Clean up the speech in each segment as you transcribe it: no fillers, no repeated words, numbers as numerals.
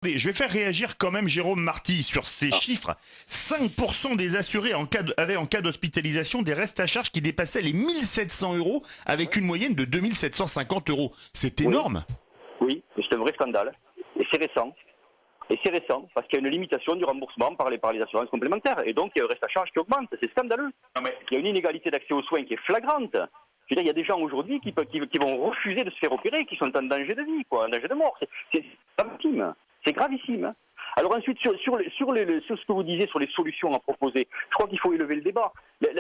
Je vais faire réagir quand même Jérôme Marty sur ces Ah, chiffres. 5% des assurés avaient en cas d'hospitalisation des restes à charge qui dépassaient les 1700 euros avec une moyenne de 2750 euros. C'est oui, énorme. oui, c'est un vrai scandale. Et c'est récent. Et c'est récent, parce qu'il y a une limitation du remboursement par les assurances complémentaires. Et donc, il y a un reste à charge qui augmente. C'est scandaleux. Il y a une inégalité d'accès aux soins qui est flagrante. Je veux dire, il y a des gens aujourd'hui qui vont refuser de se faire opérer, qui sont en danger de vie, quoi, en danger de mort. C'est gravissime. C'est gravissime. Alors ensuite, sur ce que vous disiez sur les solutions à proposer, je crois qu'il faut élever le débat.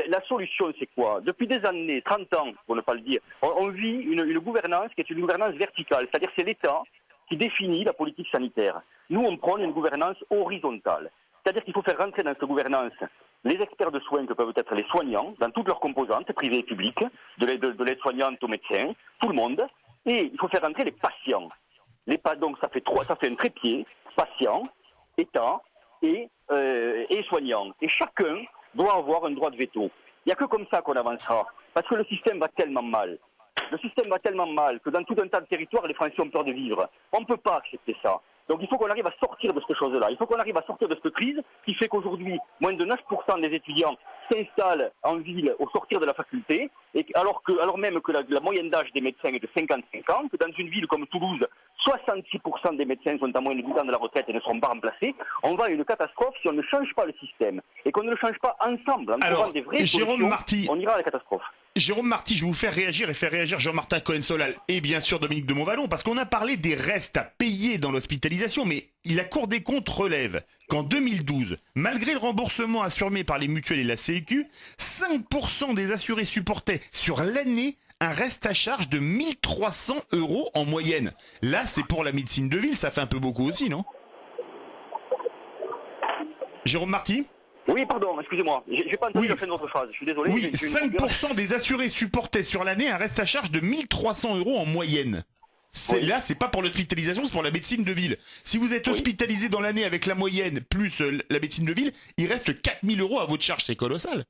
La solution, c'est quoi? Depuis des années, 30 ans, pour ne pas le dire, on vit une gouvernance qui est une gouvernance verticale. C'est-à-dire que c'est l'État qui définit la politique sanitaire. Nous, on prône une gouvernance horizontale. C'est-à-dire qu'il faut faire rentrer dans cette gouvernance les experts de soins que peuvent être les soignants, dans toutes leurs composantes, privées et publiques, de l'aide-soignante aux médecins, tout le monde. Et il faut faire rentrer les patients. Donc ça fait un trépied, patient, État et soignants. Et chacun doit avoir un droit de veto. Il n'y a que comme ça qu'on avancera. Parce que le système va tellement mal. Le système va tellement mal que dans tout un tas de territoires, les Français ont peur de vivre. On ne peut pas accepter ça. Donc il faut qu'on arrive à sortir de cette chose-là. Il faut qu'on arrive à sortir de cette crise qui fait qu'aujourd'hui, moins de 9% des étudiants s'installent en ville au sortir de la faculté, et alors même que la moyenne d'âge des médecins est de 55 ans, que dans une ville comme Toulouse, 66% des médecins sont à moins de 10 ans de la retraite et ne seront pas remplacés, on va à une catastrophe si on ne change pas le système. Et qu'on ne le change pas ensemble, en trouvant Alors, des vraies Jérôme solutions, Marty, on ira à la catastrophe. Jérôme Marty, je vais vous faire réagir et faire réagir Jean-Martin Cohen-Solal et bien sûr Dominique de Montvalon, parce qu'on a parlé des restes à payer dans l'hospitalisation, mais la Cour des comptes relève qu'en 2012, malgré le remboursement assuré par les mutuelles et la Sécu, 5% des assurés supportaient sur l'année un reste à charge de 1300 euros en moyenne. Là, c'est pour la médecine de ville, ça fait un peu beaucoup aussi, non? Jérôme Marty? Oui, pardon, excusez-moi. J'ai pas entendu Oui. la fin de votre phrase. Je suis désolé. Oui, 5% des assurés supportaient sur l'année un reste à charge de 1300 euros en moyenne. Oui. Là, c'est pas pour l'hospitalisation, c'est pour la médecine de ville. Si vous êtes Oui. hospitalisé dans l'année avec la moyenne plus la médecine de ville, il reste 4000 euros à votre charge, c'est colossal.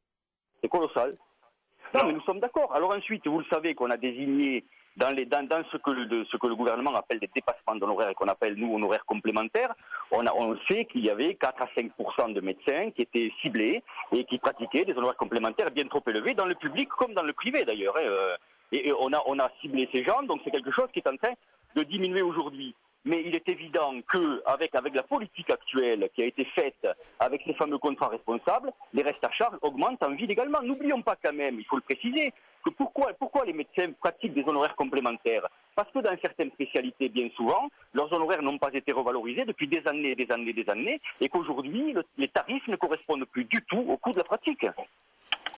C'est colossal. Non, mais nous sommes d'accord. Alors ensuite, vous le savez qu'on a désigné dans ce que le gouvernement appelle des dépassements d'honoraires et qu'on appelle, nous, honoraires complémentaires, on sait qu'il y avait 4 à 5% de médecins qui étaient ciblés et qui pratiquaient des honoraires complémentaires bien trop élevés, dans le public comme dans le privé d'ailleurs. Et on a ciblé ces gens, donc c'est quelque chose qui est en train de diminuer aujourd'hui. Mais il est évident qu'avec la politique actuelle qui a été faite avec ces fameux contrats responsables, les restes à charge augmentent en ville également. N'oublions pas quand même, il faut le préciser, que pourquoi les médecins pratiquent des honoraires complémentaires? Parce que dans certaines spécialités, bien souvent, leurs honoraires n'ont pas été revalorisés depuis des années et des années et des années, et qu'aujourd'hui, les tarifs ne correspondent plus du tout au coût de la pratique.